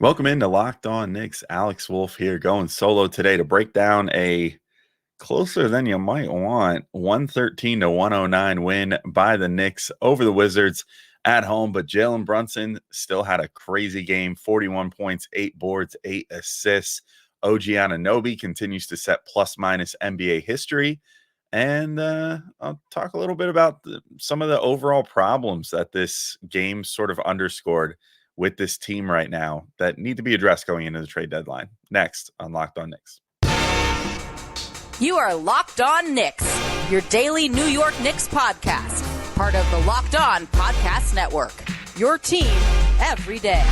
Welcome into Locked On Knicks. Alex Wolf here, going solo today to break down a closer than you might want 113-109 win by the Knicks over the Wizards at home. But Jalen Brunson still had a crazy game, 41 points, 8 boards, 8 assists. OG Anunoby continues to set plus-minus NBA history. And I'll talk a little bit about some of the overall problems that this game sort of underscored with this team right now that need to be addressed going into the trade deadline. Next on Locked On Knicks. You are Locked On Knicks, your daily New York Knicks podcast, part of the Locked On Podcast Network, your team every day.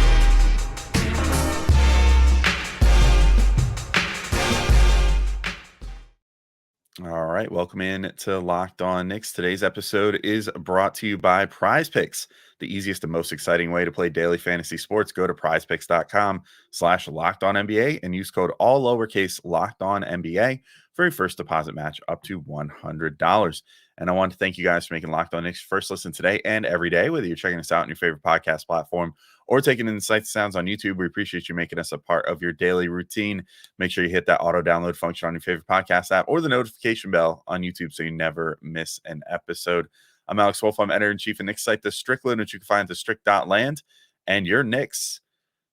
All right, welcome in to Locked On Knicks. Today's episode is brought to you by PrizePicks, the easiest and most exciting way to play daily fantasy sports. Go to prizepicks.com/LockedOnNBA and use code all lowercase LockedOnNBA for your first deposit match up to $100. And I want to thank you guys for making Locked On Knicks first listen today and every day, whether you're checking us out on your favorite podcast platform or taking in the sights and sounds on YouTube. We appreciate you making us a part of your daily routine. Make sure you hit that auto download function on your favorite podcast app or the notification bell on YouTube so you never miss an episode. I'm Alex Wolf. I'm editor-in-chief of Knicks site, The Strickland, which you can find at thestrick.land. And your Knicks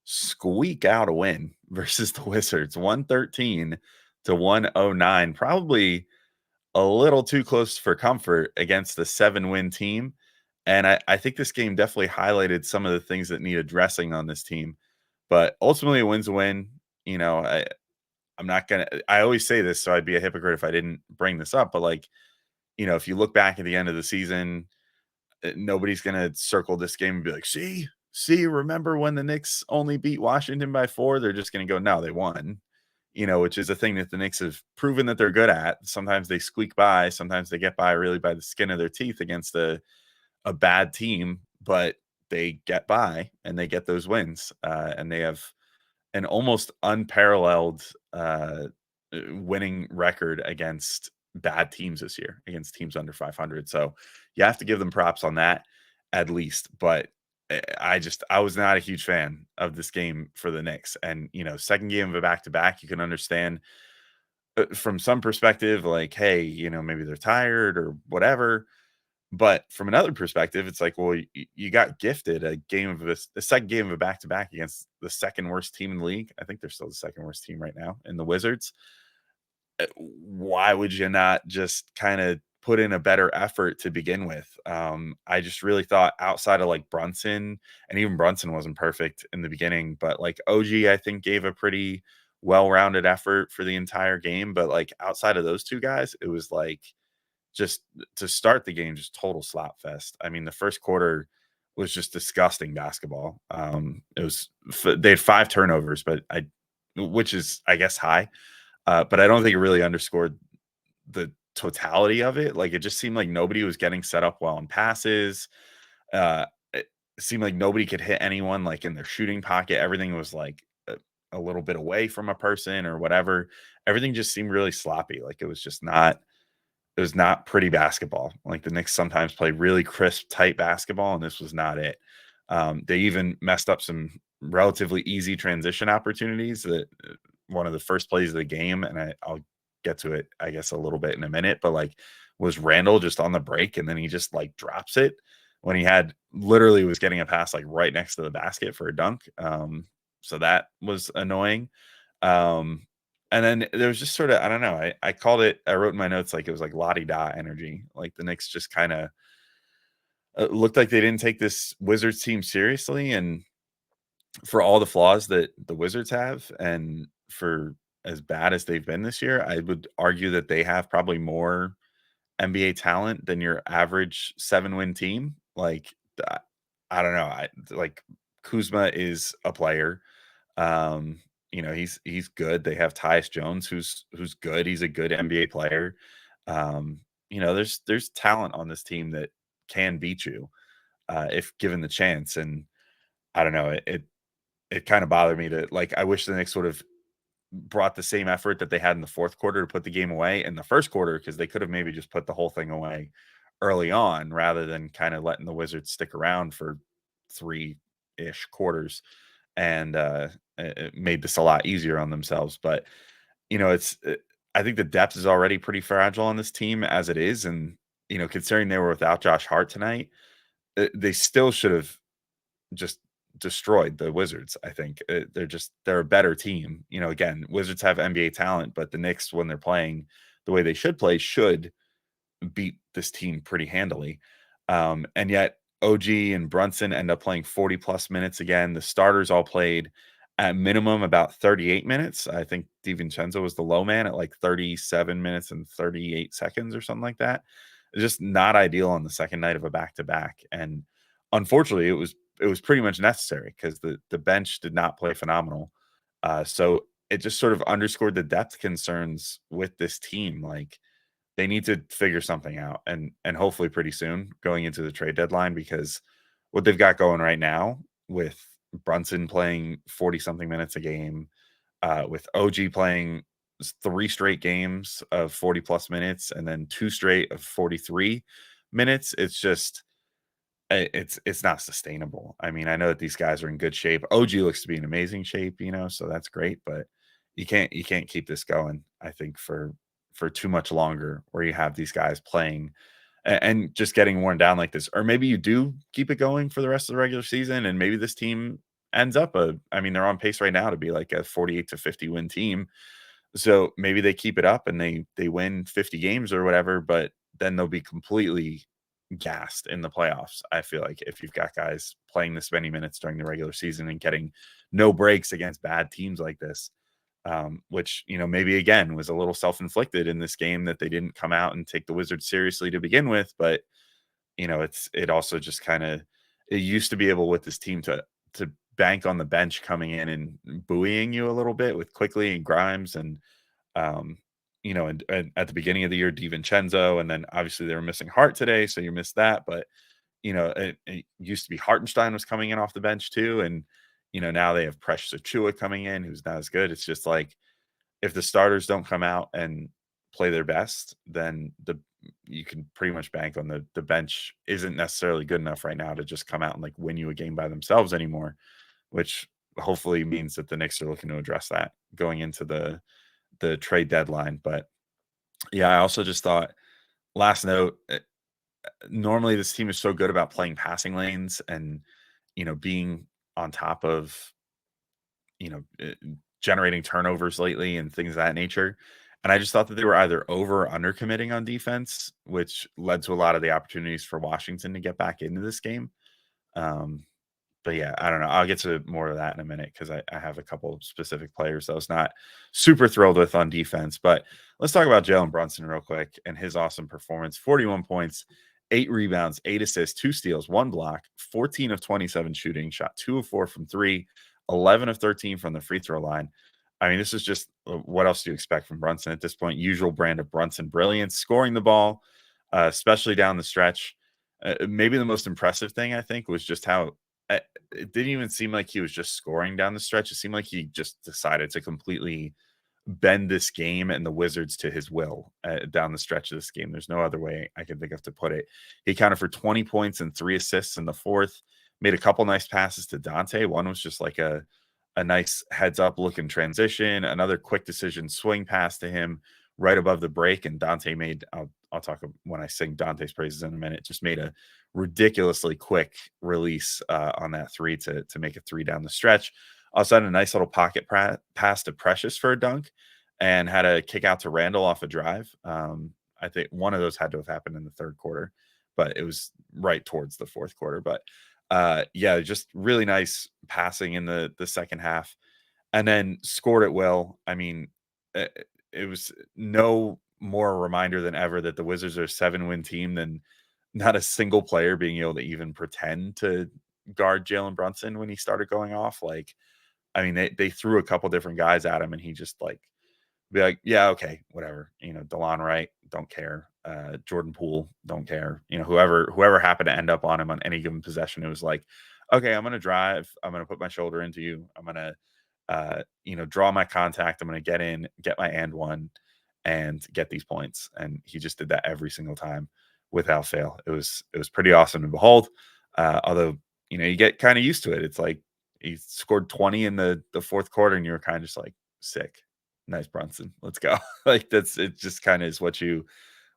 squeak out a win versus the Wizards, 113-109. Probably a little too close for comfort against the 7-win team. And I think this game definitely highlighted some of the things that need addressing on this team. But ultimately, a win's a win. You know, I'm not going to – I always say this, so I'd be a hypocrite if I didn't bring this up. But, like, you know, if you look back at the end of the season, nobody's going to circle this game and be like, see, remember when the Knicks only beat Washington by 4? They're just going to go, no, they won. You know, which is a thing that the Knicks have proven that they're good at. Sometimes they squeak by. Sometimes they get by really by the skin of their teeth against a bad team, but they get by and they get those wins. And they have an almost unparalleled winning record against bad teams this year, against teams under 500. So you have to give them props on that at least. But I was not a huge fan of this game for the Knicks. And, you know, second game of a back-to-back, you can understand from some perspective, like, hey, you know, maybe they're tired or whatever. But from another perspective, it's like, well, you got gifted a second game of a back-to-back against the second worst team in the league. I think they're still the second worst team right now in the Wizards. Why would you not just kind of put in a better effort to begin with? I just really thought outside of like Brunson, and even Brunson wasn't perfect in the beginning, but like OG, I think gave a pretty well-rounded effort for the entire game. But like outside of those two guys, it was like, just to start the game, just total slap fest. I mean, the first quarter was just disgusting basketball. They had 5 turnovers, which is, I guess, high. But I don't think it really underscored the totality of it. Like, it just seemed like nobody was getting set up well in passes. It seemed like nobody could hit anyone like in their shooting pocket. Everything was like a little bit away from a person or whatever. Everything just seemed really sloppy. Like it was not pretty basketball. Like the Knicks sometimes play really crisp, tight basketball, and this was not it. They even messed up some relatively easy transition opportunities that one of the first plays of the game, and I'll get to it, I guess, a little bit in a minute, but like was Randle just on the break and then he just like drops it when he had literally was getting a pass like right next to the basket for a dunk. So that was annoying. And then there was just sort of, I don't know, I called it, I wrote in my notes like it was like la-di-da energy. Like the Knicks just kind of looked like they didn't take this Wizards team seriously. And for all the flaws that the Wizards have and for as bad as they've been this year, I would argue that they have probably more NBA talent than your average 7-win team. Like, I don't know. Like Kuzma is a player. You know, he's good. They have Tyus Jones, who's good. He's a good NBA player. You know, there's talent on this team that can beat you if given the chance. And I don't know, it kind of bothered me to like. I wish the Knicks would have brought the same effort that they had in the fourth quarter to put the game away in the first quarter, because they could have maybe just put the whole thing away early on rather than kind of letting the Wizards stick around for 3-ish quarters. And made this a lot easier on themselves. But I think the depth is already pretty fragile on this team as it is, and considering they were without Josh Hart tonight, they still should have just destroyed the Wizards. I think they're a better team. Again, Wizards have NBA talent, but the Knicks, when they're playing the way they should play, should beat this team pretty handily. And yet OG and Brunson end up playing 40 plus minutes again. The starters all played at minimum about 38 minutes. I think DiVincenzo was the low man at like 37 minutes and 38 seconds or something like that. It's just not ideal on the second night of a back-to-back. And unfortunately, it was pretty much necessary because the bench did not play phenomenal. So it just sort of underscored the depth concerns with this team. Like, they need to figure something out, and hopefully pretty soon going into the trade deadline, because what they've got going right now with Brunson playing 40 something minutes a game, with OG playing 3 straight games of 40 plus minutes and then 2 straight of 43 minutes, it's not sustainable. I mean, I know that these guys are in good shape. OG looks to be in amazing shape, so that's great, but you can't keep this going, I think, for too much longer, where you have these guys playing and just getting worn down like this. Or maybe you do keep it going for the rest of the regular season, and maybe this team ends up they're on pace right now to be like a 48 to 50 win team. So maybe they keep it up and they win 50 games or whatever, but then they'll be completely gassed in the playoffs. I feel like if you've got guys playing this many minutes during the regular season and getting no breaks against bad teams like this, which maybe again was a little self-inflicted in this game, that they didn't come out and take the Wizards seriously to begin with. But it also just kind of, it used to be able with this team to bank on the bench coming in and buoying you a little bit with Quickly and Grimes and and at the beginning of the year DiVincenzo, and then obviously they were missing Hart today, so you missed that. But it used to be Hartenstein was coming in off the bench too, and now they have Precious Achiuwa coming in, who's not as good. It's just like, if the starters don't come out and play their best, then you can pretty much bank on the bench isn't necessarily good enough right now to just come out and like win you a game by themselves anymore, which hopefully means that the Knicks are looking to address that going into the trade deadline. But yeah, I also just thought, last note, normally this team is so good about playing passing lanes and being on top of generating turnovers lately and things of that nature. And I just thought that they were either over or under committing on defense, which led to a lot of the opportunities for Washington to get back into this game. But yeah, I don't know. I'll get to more of that in a minute, because I have a couple of specific players that I was not super thrilled with on defense. But let's talk about Jalen Brunson real quick and his awesome performance. 41 points, 8 rebounds, 8 assists, 2 steals, 1 block, 14 of 27 shooting, shot 2 of 4 from 3, 11 of 13 from the free throw line. I mean, this is just, what else do you expect from Brunson at this point? Usual brand of Brunson brilliance, scoring the ball, especially down the stretch. Maybe the most impressive thing, I think, was just how it didn't even seem like he was just scoring down the stretch. It seemed like he just decided to completely bend this game and the Wizards to his will down the stretch of this game. There's no other way I can think of to put it. He counted for 20 points and 3 assists in the fourth, made a couple nice passes to Dante. One was just like a nice heads up look in transition, another quick decision swing pass to him right above the break. And Dante made, I'll talk when I sing Dante's praises in a minute, just made a ridiculously quick release on that 3 to make a 3 down the stretch. Also had a nice little pocket pass to Precious for a dunk, and had a kick out to Randle off a drive. I think one of those had to have happened in the third quarter, but it was right towards the fourth quarter. But yeah, just really nice passing in the second half, and then scored at will. I mean, it was no more a reminder than ever that the Wizards are a 7-win team than not a single player being able to even pretend to guard Jalen Brunson when he started going off. Like, I mean, they threw a couple different guys at him, and he just like be like, yeah, okay, whatever. DeLon Wright, don't care. Jordan Poole, don't care. Whoever happened to end up on him on any given possession, it was like, okay, I'm gonna drive. I'm gonna put my shoulder into you. I'm gonna draw my contact. I'm gonna get in, get my and one, and get these points. And he just did that every single time without fail. It was pretty awesome to behold. Although you get kind of used to it. It's like he scored 20 in the fourth quarter, and you were kind of just like, sick, nice Brunson, let's go. Like it just kind of is what you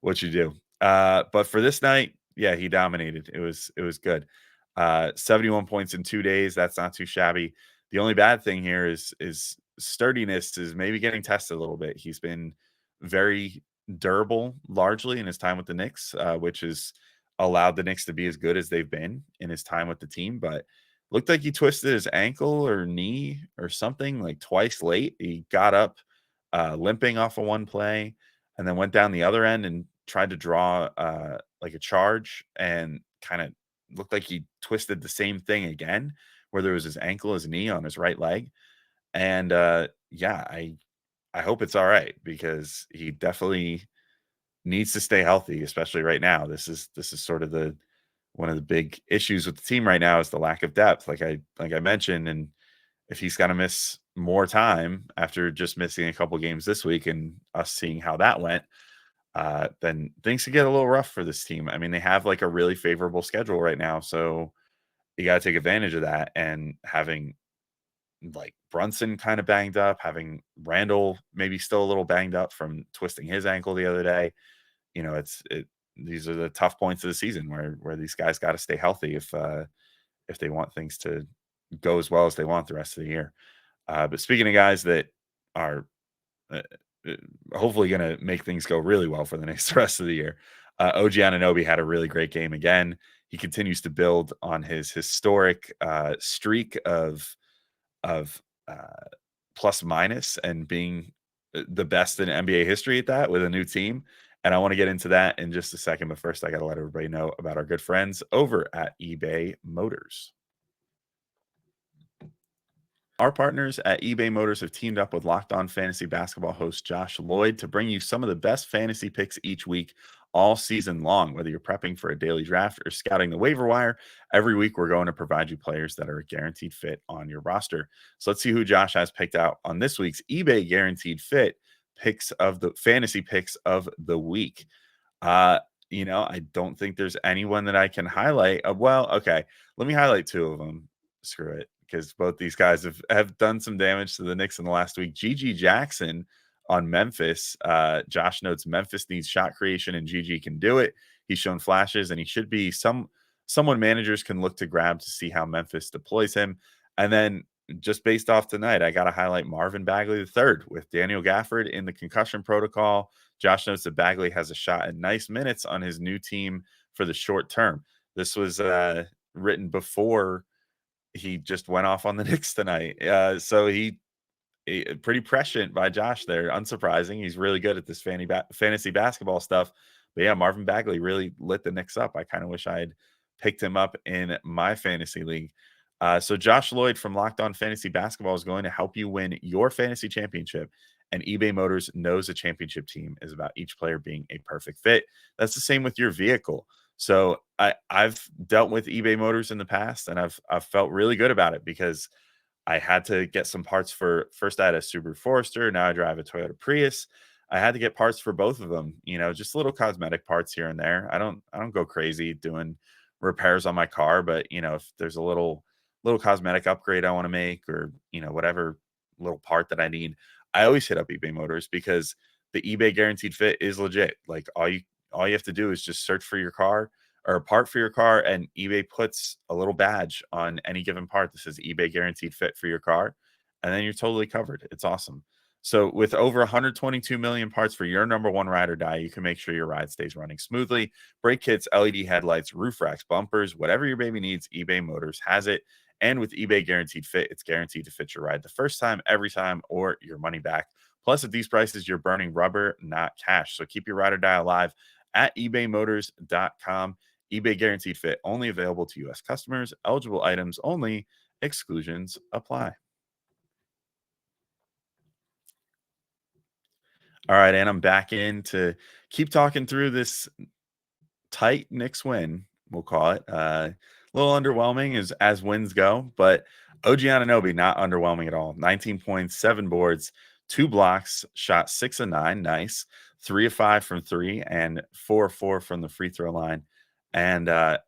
do. But for this night, yeah, he dominated. It was good. 71 points in 2 days. That's not too shabby. The only bad thing here is sturdiness is maybe getting tested a little bit. He's been very durable largely in his time with the Knicks, which has allowed the Knicks to be as good as they've been in his time with the team. But looked like he twisted his ankle or knee or something like twice late. He got up limping off of one play and then went down the other end and tried to draw like a charge and kind of looked like he twisted the same thing again, where there was his ankle, his knee on his right leg. And yeah, I hope it's all right because he definitely needs to stay healthy, especially right now. This is sort of the one of the big issues with the team right now is the lack of depth, like I mentioned. And if he's got to miss more time after just missing a couple games this week and us seeing how that went, then things could get a little rough for this team. I mean, they have like a really favorable schedule right now, so you got to take advantage of that. And having like Brunson kind of banged up, having Randle maybe still a little banged up from twisting his ankle the other day, these are the tough points of the season where these guys got to stay healthy if they want things to go as well as they want the rest of the year. But speaking of guys that are uh, hopefully going to make things go really well for the next rest of the year, OG Anunoby had a really great game again. He continues to build on his historic streak of plus minus and being the best in NBA history at that with a new team. And I want to get into that in just a second. But first, I got to let everybody know about our good friends over at eBay Motors. Our partners at eBay Motors have teamed up with Locked On Fantasy Basketball host Josh Lloyd to bring you some of the best fantasy picks each week, all season long. Whether you're prepping for a daily draft or scouting the waiver wire, every week we're going to provide you players that are a guaranteed fit on your roster. So let's see who Josh has picked out on this week's eBay Guaranteed Fit picks of the fantasy picks of the week. I don't think there's anyone that I can highlight. Well, okay, let me highlight two of them. Screw it, because both these guys have done some damage to the Knicks in the last week. GG Jackson on Memphis. Josh notes Memphis needs shot creation, and GG can do it. He's shown flashes, and he should be someone managers can look to grab to see how Memphis deploys him. And then just based off tonight, I got to highlight Marvin Bagley III with Daniel Gafford in the concussion protocol. Josh notes that Bagley has a shot at nice minutes on his new team for the short term. This was written before he just went off on the Knicks tonight. So he pretty prescient by Josh there. Unsurprising. He's really good at this fantasy basketball stuff. But yeah, Marvin Bagley really lit the Knicks up. I kind of wish I had picked him up in my fantasy league. So Josh Lloyd from Locked On Fantasy Basketball is going to help you win your fantasy championship. And eBay Motors knows a championship team is about each player being a perfect fit. That's the same with your vehicle. So I've dealt with eBay Motors in the past, and I've felt really good about it because I had to get some parts for first I had a Subaru Forester, now I drive a Toyota Prius. I had to get parts for both of them, just little cosmetic parts here and there. I don't go crazy doing repairs on my car, but if there's a little cosmetic upgrade I want to make or whatever little part that I need, I always hit up eBay Motors because the eBay Guaranteed Fit is legit. Like all you have to do is just search for your car or a part for your car, and eBay puts a little badge on any given part that says eBay Guaranteed Fit for your car, and then you're totally covered. It's awesome. So with over 122 million parts for your number one ride or die, you can make sure your ride stays running smoothly. Brake kits, LED headlights, roof racks, bumpers, whatever your baby needs, eBay Motors has it. And with eBay Guaranteed Fit, it's guaranteed to fit your ride the first time, every time, or your money back. Plus, at these prices, you're burning rubber, not cash. So keep your ride or die alive at ebaymotors.com. eBay Guaranteed Fit, only available to U.S. customers. Eligible items only. Exclusions apply. All right, and I'm back in to keep talking through this tight Knicks win, we'll call it. A little underwhelming as wins go, but OG Anunoby not underwhelming at all. 19 points, 7 boards, 2 blocks, shot 6 of 9, nice. 3 of 5 from 3 and 4 of 4 from the free throw line. And I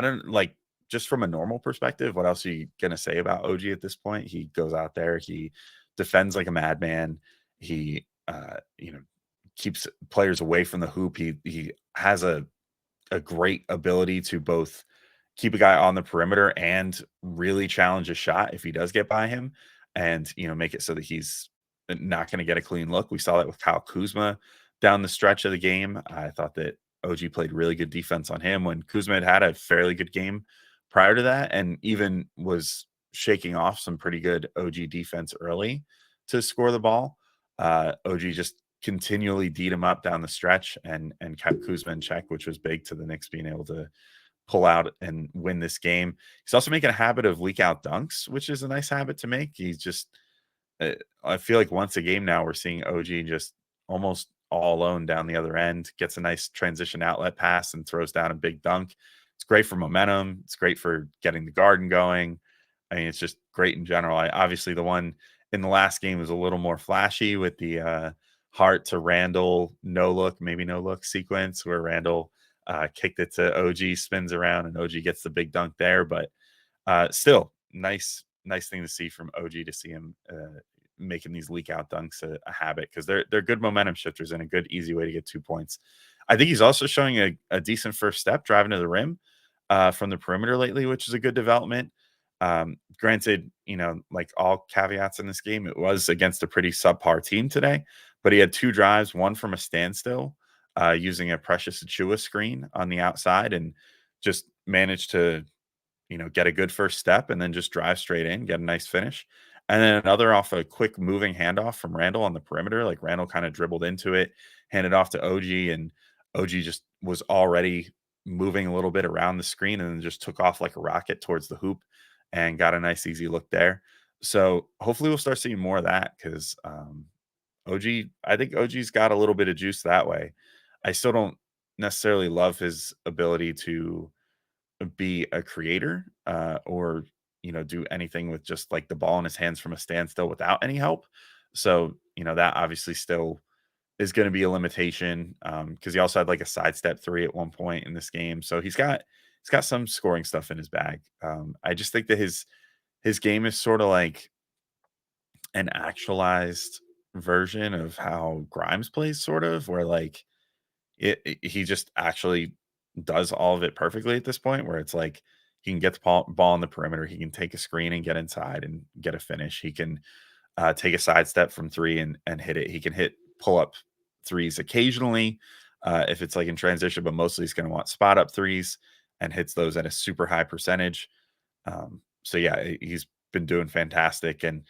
don't like just from a normal perspective, what else are you going to say about OG at this point? He goes out there, he defends like a madman. He, keeps players away from the hoop. He has a great ability to both keep a guy on the perimeter and really challenge a shot if he does get by him, and make it so that he's not going to get a clean look. We saw that with Kyle Kuzma down the stretch of the game. I thought that OG played really good defense on him when Kuzma had a fairly good game prior to that, and even was shaking off some pretty good OG defense early to score the ball. OG just continually beat him up down the stretch and kept Kuzma in check, which was big to the Knicks being able to pull out and win this game. He's also making a habit of leak out dunks, which is a nice habit to make. He's just, I feel like once a game now, we're seeing OG just almost all alone down the other end, gets a nice transition outlet pass and throws down a big dunk. It's great for momentum. It's great for getting the garden going. I mean, it's just great in general. Obviously the one in the last game was a little more flashy with the Hart to Randle no look sequence where Randle kicked it to OG, spins around, and OG gets the big dunk there. But still, nice thing to see from OG, to see him making these leak out dunks a habit, because they're good momentum shifters and a good easy way to get 2 points. I think he's also showing a decent first step driving to the rim from the perimeter lately, which is a good development. Granted, like all caveats in this game, it was against a pretty subpar team today, but he had 2 drives, one from a standstill, using a Precious Achua screen on the outside, and just managed to, get a good first step and then just drive straight in, get a nice finish. And then another off a quick moving handoff from Randle on the perimeter. Like Randle kind of dribbled into it, handed off to OG, and OG just was already moving a little bit around the screen and then just took off like a rocket towards the hoop and got a nice easy look there. So hopefully we'll start seeing more of that, because I think OG's got a little bit of juice that way. I still don't necessarily love his ability to be a creator, or do anything with just like the ball in his hands from a standstill without any help. So that obviously still is going to be a limitation, because he also had like a sidestep 3 at one point in this game. So he's got some scoring stuff in his bag. I just think that his game is sort of like an actualized version of how Grimes plays, sort of, where like he just actually does all of it perfectly at this point, where it's like he can get the ball on the perimeter, he can take a screen and get inside and get a finish. He can take a sidestep from 3 and hit it. He can hit pull up threes occasionally, if it's like in transition, but mostly he's going to want spot up threes and hits those at a super high percentage. So yeah, he's been doing fantastic. And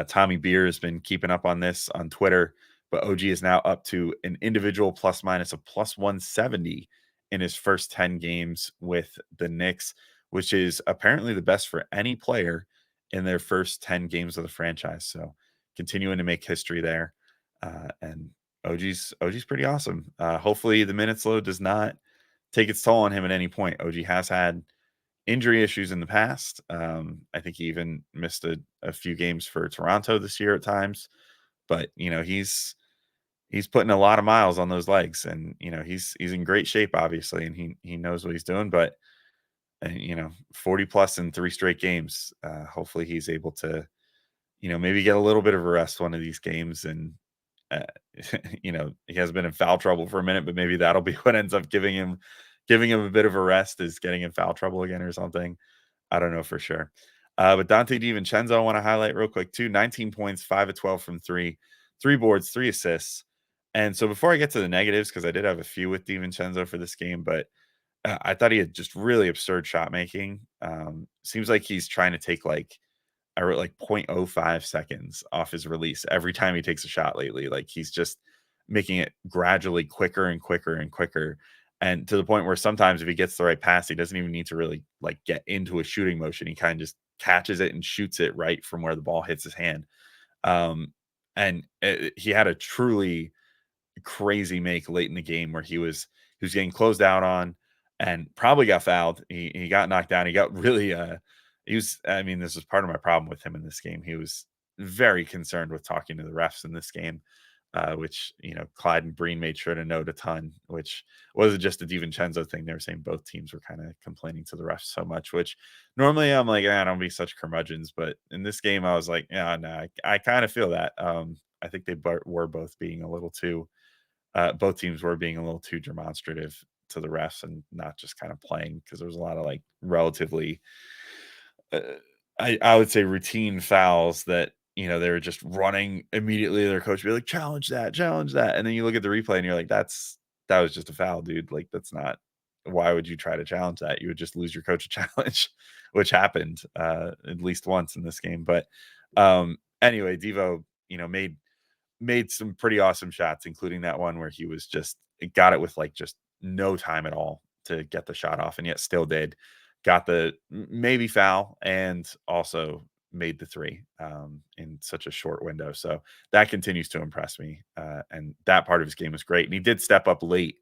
Tommy Beer has been keeping up on this on Twitter, but OG is now up to an individual plus minus of plus 170 in his first 10 games with the Knicks, which is apparently the best for any player in their first 10 games of the franchise. So continuing to make history there. And OG's pretty awesome. Hopefully the minutes load does not take its toll on him at any point. OG has had injury issues in the past. I think he even missed a few games for Toronto this year at times, but he's putting a lot of miles on those legs, and he's in great shape, obviously, and he knows what he's doing. But 40 plus in 3 straight games. Hopefully he's able to maybe get a little bit of a rest one of these games, and uh, he has been in foul trouble for a minute, but maybe that'll be what ends up giving him a bit of a rest, is getting in foul trouble again or something. I don't know for sure. But Dante DiVincenzo, I want to highlight real quick too. 19 points, 5 of 12 from 3, 3 boards, 3 assists. And so before I get to the negatives, because I did have a few with DiVincenzo for this game, but I thought he had just really absurd shot making. Seems like he's trying to take I wrote like 0.05 seconds off his release every time he takes a shot lately. Like he's just making it gradually quicker and quicker and quicker. And to the point where sometimes if he gets the right pass, he doesn't even need to really like get into a shooting motion. He kind of just catches it and shoots it right from where the ball hits his hand. And he had a truly crazy make late in the game where he was getting closed out on and probably got fouled. He got knocked down. He got really I mean, this is part of my problem with him in this game. He was very concerned with talking to the refs in this game. which, Clyde and Breen made sure to note a ton, which wasn't just a DiVincenzo thing. They were saying both teams were kind of complaining to the refs so much, which normally I'm like, don't be such curmudgeons. But in this game, I was like, yeah, no, I kind of feel that. I think they were both being a little too, both teams were being a little too demonstrative to the refs and not just kind of playing, because there was a lot of like relatively uh, I would say routine fouls that, they were just running immediately. Their coach would be like, challenge that. And then you look at the replay and you're like, that was just a foul, dude. Like, that's not, why would you try to challenge that? You would just lose your coach a challenge, which happened at least once in this game. But anyway, Devo, made some pretty awesome shots, including that one where he was just got it with like just no time at all to get the shot off, and yet still did. Got the maybe foul and also made the three in such a short window. So that continues to impress me. And that part of his game was great. And he did step up late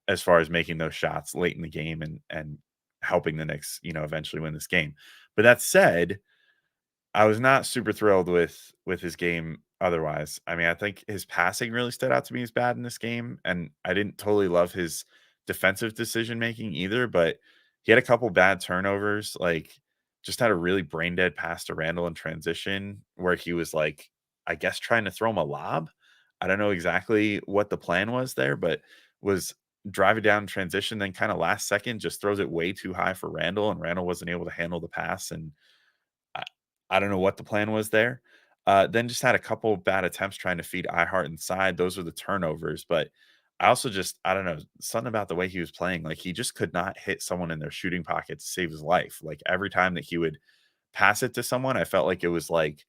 as far as making those shots late in the game and helping the Knicks, eventually win this game. But that said, I was not super thrilled with his game otherwise. I mean, I think his passing really stood out to me as bad in this game, and I didn't totally love his defensive decision making either, but he had a couple bad turnovers, like just had a really brain dead pass to Randle in transition where he was like, I guess trying to throw him a lob. I don't know exactly what the plan was there, but was driving down in transition, then kind of last second just throws it way too high for Randle, and Randle wasn't able to handle the pass, and I I don't know what the plan was there. Then just had a couple bad attempts trying to feed iHeart inside. Those were the turnovers. But I also just, I don't know, something about the way he was playing. Like he just could not hit someone in their shooting pocket to save his life. Like every time that he would pass it to someone, I felt like it was like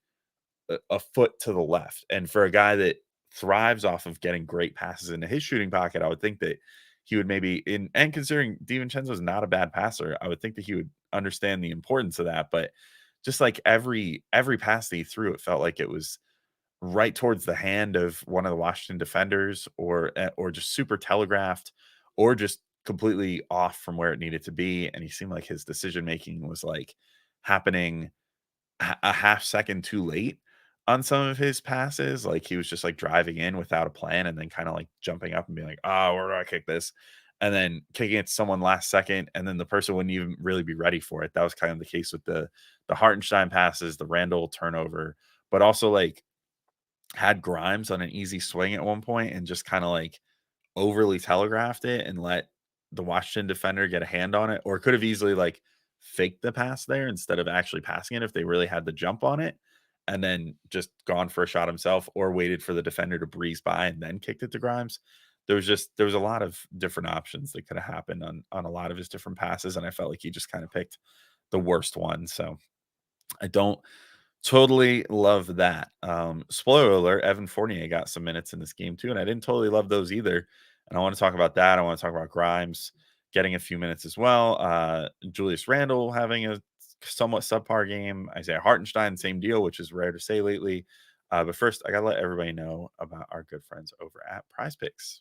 a foot to the left. And for a guy that thrives off of getting great passes into his shooting pocket, I would think that he would maybe and considering DiVincenzo is not a bad passer, I would think that he would understand the importance of that. But just like every pass that he threw, it felt like it was right towards the hand of one of the Washington defenders, or just super telegraphed, or just completely off from where it needed to be. And he seemed like his decision making was like happening a half second too late on some of his passes. Like he was just like driving in without a plan and then kind of like jumping up and being like, oh, where do I kick this? And then kicking it to someone last second, and then the person wouldn't even really be ready for it. That was kind of the case with the Hartenstein passes, the Randall turnover, but also like had Grimes on an easy swing at one point and just kind of like overly telegraphed it and let the Washington defender get a hand on it, or could have easily like faked the pass there instead of actually passing it if they really had the jump on it, and then just gone for a shot himself, or waited for the defender to breeze by and then kicked it to Grimes. There was a lot of different options that could have happened on a lot of his different passes, and I felt like he just kind of picked the worst one. So I don't totally love that. Spoiler alert, Evan Fournier got some minutes in this game too, and I didn't totally love those either. And I want to talk about that. I want to talk about Grimes getting a few minutes as well. Julius Randle having a somewhat subpar game. Isaiah Hartenstein, same deal, which is rare to say lately. But first, I got to let everybody know about our good friends over at PrizePicks.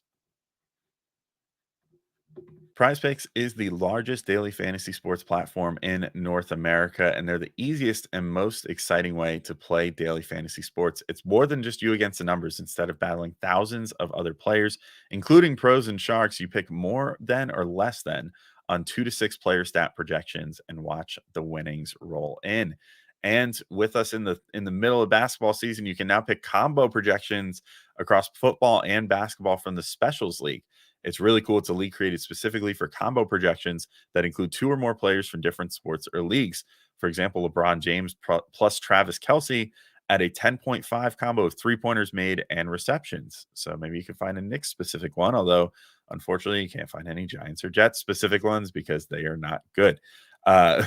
PrizePicks is the largest daily fantasy sports platform in North America, and they're the easiest and most exciting way to play daily fantasy sports. It's more than just you against the numbers. Instead of battling thousands of other players, including pros and sharks, you pick more than or less than on 2 to 6 player stat projections and watch the winnings roll in. And with us in the middle of basketball season, you can now pick combo projections across football and basketball from the Specials League. It's really cool. It's a league created specifically for combo projections that include 2 or more players from different sports or leagues. For example, LeBron James plus Travis Kelce at a 10.5 combo of 3-pointers made and receptions. So maybe you can find a Knicks specific one, although unfortunately you can't find any Giants or Jets specific ones because they are not good. Uh,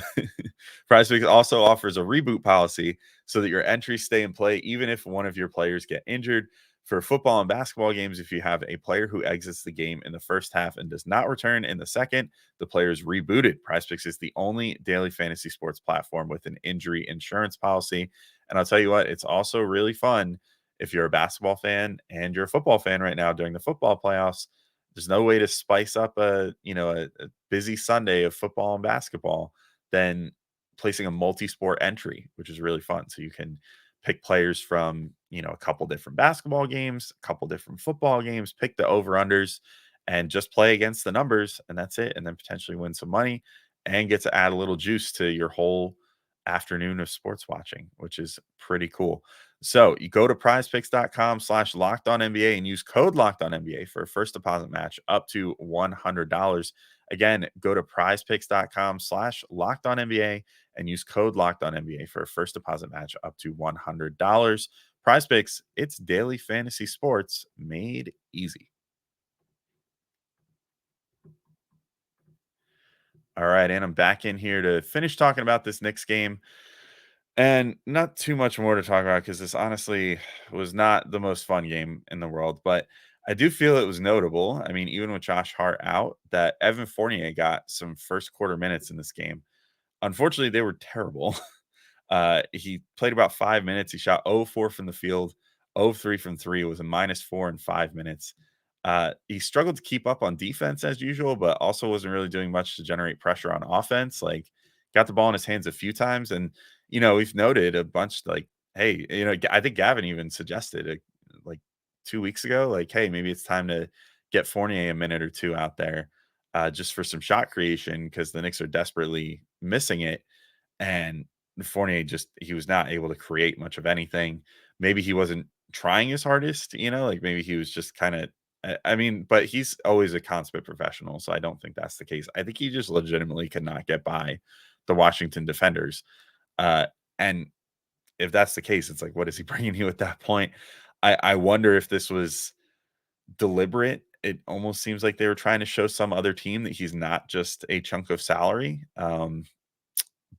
PrizePicks also offers a reboot policy so that your entries stay in play even if one of your players get injured. For football and basketball games, if you have a player who exits the game in the first half and does not return in the second, the player is rebooted. PrizePicks is the only daily fantasy sports platform with an injury insurance policy. And I'll tell you what, it's also really fun if you're a basketball fan and you're a football fan right now during the football playoffs. There's no way to spice up a busy Sunday of football and basketball than placing a multi-sport entry, which is really fun. So you can pick players from a couple different basketball games, a couple different football games, pick the over-unders, and just play against the numbers, and that's it. And then potentially win some money and get to add a little juice to your whole afternoon of sports watching, which is pretty cool. So you go to prizepicks.com/lockedonnba and use code lockedonnba for a first deposit match up to $100. Again, go to prizepicks.com/lockedonnba and use code lockedonnba for a first deposit match up to $100. Prize Picks, it's daily fantasy sports made easy. All right, and I'm back in here to finish talking about this Knicks game. And not too much more to talk about because this honestly was not the most fun game in the world. But I do feel it was notable. I mean, even with Josh Hart out, that Evan Fournier got some first quarter minutes in this game. Unfortunately, they were terrible. He played about 5 minutes. He shot 0-4 from the field, 0-3 from three. It was a -4 in 5 minutes. He struggled to keep up on defense as usual, but also wasn't really doing much to generate pressure on offense. Like, got the ball in his hands a few times. And, we've noted a bunch like, hey, I think Gavin even suggested like 2 weeks ago, like, hey, maybe it's time to get Fournier a minute or two out there just for some shot creation because the Knicks are desperately missing it. And Fournier he was not able to create much of anything. Maybe he wasn't trying his hardest, like maybe he was just kind of, I mean, but he's always a consummate professional. So I don't think that's the case. I think he just legitimately could not get by the Washington defenders. And if that's the case, it's like, what is he bringing you at that point? I wonder if this was deliberate. It almost seems like they were trying to show some other team that he's not just a chunk of salary.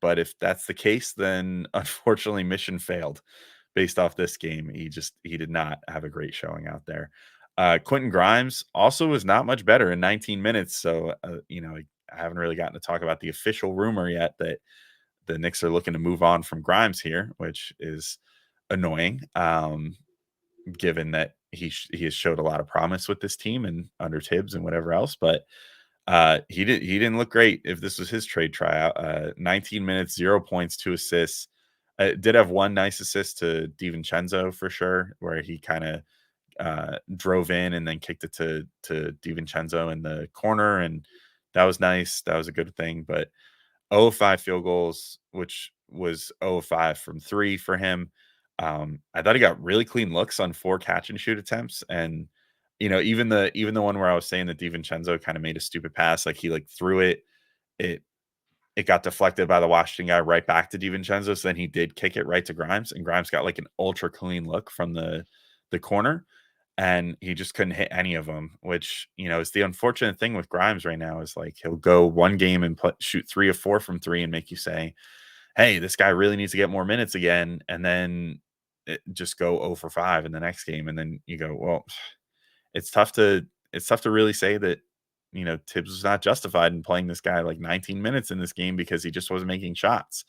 But if that's the case, then unfortunately, mission failed based off this game. He did not have a great showing out there. Quentin Grimes also was not much better in 19 minutes. So, I haven't really gotten to talk about the official rumor yet that the Knicks are looking to move on from Grimes here, which is annoying, given that he has showed a lot of promise with this team and under Tibbs and whatever else. But he didn't look great if this was his trade tryout. 19 minutes, 0 points, 2 assists. Did have one nice assist to DiVincenzo for sure, where he kind of drove in and then kicked it to DiVincenzo in the corner, and that was nice. That was a good thing. But 0 of 5 field goals, which was 0 of 5 from three for him. I thought he got really clean looks on 4 catch and shoot attempts, and even the one where I was saying that DiVincenzo kind of made a stupid pass, like he like threw it, it it got deflected by the Washington guy right back to DiVincenzo. So then he did kick it right to Grimes, and Grimes got like an ultra clean look from the corner, and he just couldn't hit any of them. Which is the unfortunate thing with Grimes right now is like he'll go one game and shoot 3 of 4 from three and make you say, "Hey, this guy really needs to get more minutes again," and then just go 0 for 5 in the next game, and then you go, "Well." It's tough to really say that, Tibbs was not justified in playing this guy like 19 minutes in this game because he just wasn't making shots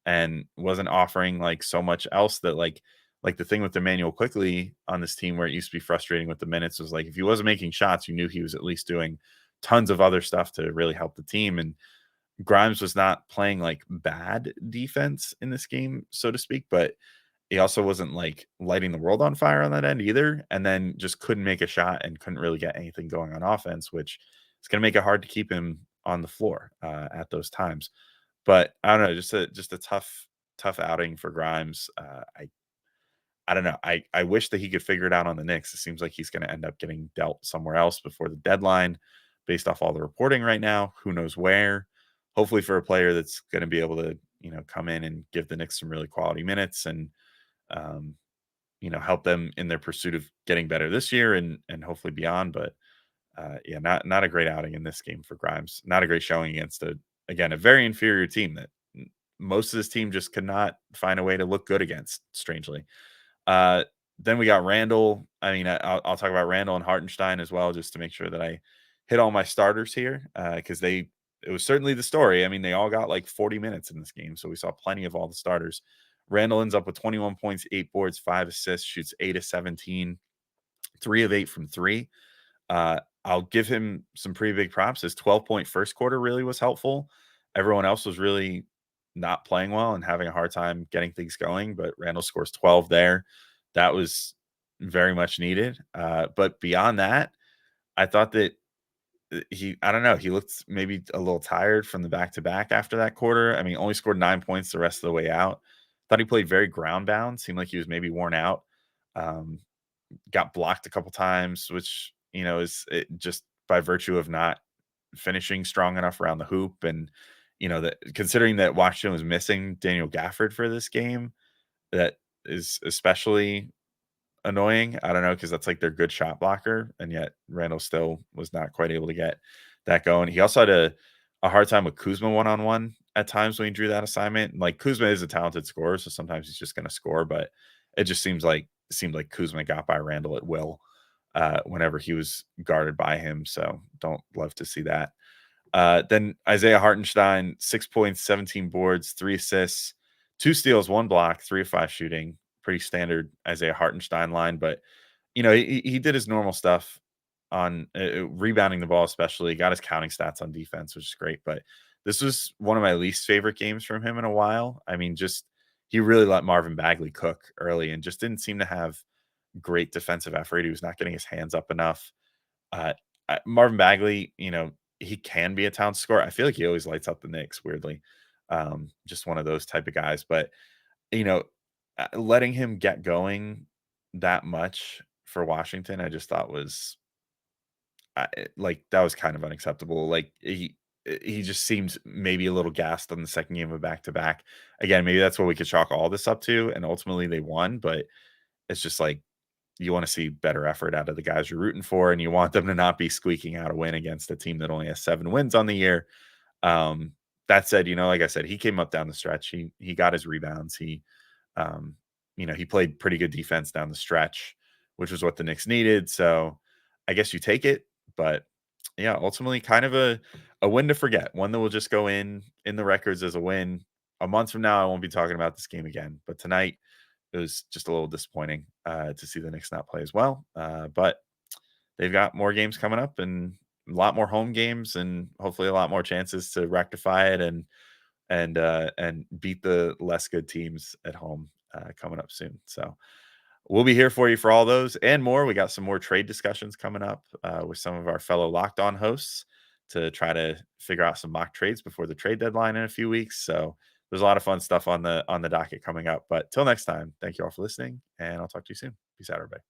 and wasn't offering like so much else that like the thing with Emmanuel quickly on this team where it used to be frustrating with the minutes was like if he wasn't making shots, you knew he was at least doing tons of other stuff to really help the team. And Grimes was not playing like bad defense in this game, so to speak, but he also wasn't like lighting the world on fire on that end either. And then just couldn't make a shot and couldn't really get anything going on offense, which is going to make it hard to keep him on the floor at those times. But I don't know, just a tough outing for Grimes. I don't know. I wish that he could figure it out on the Knicks. It seems like he's going to end up getting dealt somewhere else before the deadline, based off all the reporting right now. Who knows where? Hopefully, for a player that's going to be able to come in and give the Knicks some really quality minutes and um, help them in their pursuit of getting better this year and hopefully beyond. But yeah, not a great outing in this game for Grimes. Not a great showing against a very inferior team that most of this team just could not find a way to look good against. Strangely, then we got Randle. I mean, I'll talk about Randle and Hartenstein as well, just to make sure that I hit all my starters here because it was certainly the story. I mean, they all got like 40 minutes in this game, so we saw plenty of all the starters. Randle ends up with 21 points, 8 boards, 5 assists, shoots 8 of 17, 3 of 8 from three. I'll give him some pretty big props. His 12-point first quarter really was helpful. Everyone else was really not playing well and having a hard time getting things going, but Randle scores 12 there. that was very much needed. But beyond that, I thought that I don't know, he looked maybe a little tired from the back to back after that quarter. I mean, only scored 9 points the rest of the way out. Thought he played very ground bound, seemed like he was maybe worn out. Um, got blocked a couple times, which, is it just by virtue of not finishing strong enough around the hoop. And, that considering that Washington was missing Daniel Gafford for this game, that is especially annoying. I don't know, because that's like their good shot blocker, and yet Randle still was not quite able to get that going. He also had a hard time with Kuzma one-on-one at times when he drew that assignment. Like, Kuzma is a talented scorer, so sometimes he's just gonna score, but it just seemed like Kuzma got by Randle at will whenever he was guarded by him. So don't love to see that. Then Isaiah Hartenstein, 6 points, 17 boards, 3 assists, 2 steals, 1 block, 3 of 5 shooting. Pretty standard Isaiah Hartenstein line, but he did his normal stuff on rebounding the ball, especially. Got his counting stats on defense, which is great. But this was one of my least favorite games from him in a while. I mean, just he really let Marvin Bagley cook early and just didn't seem to have great defensive effort. He was not getting his hands up enough. Uh, Marvin Bagley, he can be a talented scorer. I feel like he always lights up the Knicks, weirdly. Just one of those type of guys. But, you know, letting him get going that much for Washington, I just thought was like that was kind of unacceptable. Like he just seemed maybe a little gassed on the second game of back to back. Again, maybe that's what we could chalk all this up to, and ultimately they won. But it's just like you want to see better effort out of the guys you're rooting for, and you want them to not be squeaking out a win against a team that only has 7 wins on the year. Um, that said, like I said, he came up down the stretch. He got his rebounds. Um, he played pretty good defense down the stretch, which was what the Knicks needed. So I guess you take it, but yeah, ultimately kind of a win to forget, one that will just go in the records as a win. A month from now, I won't be talking about this game again. But tonight, it was just a little disappointing to see the Knicks not play as well. But they've got more games coming up and a lot more home games, and hopefully a lot more chances to rectify it and beat the less good teams at home coming up soon. So we'll be here for you for all those and more. We got some more trade discussions coming up with some of our fellow Locked On hosts to try to figure out some mock trades before the trade deadline in a few weeks. So there's a lot of fun stuff on the docket coming up. But till next time, thank you all for listening, and I'll talk to you soon. Peace out, everybody.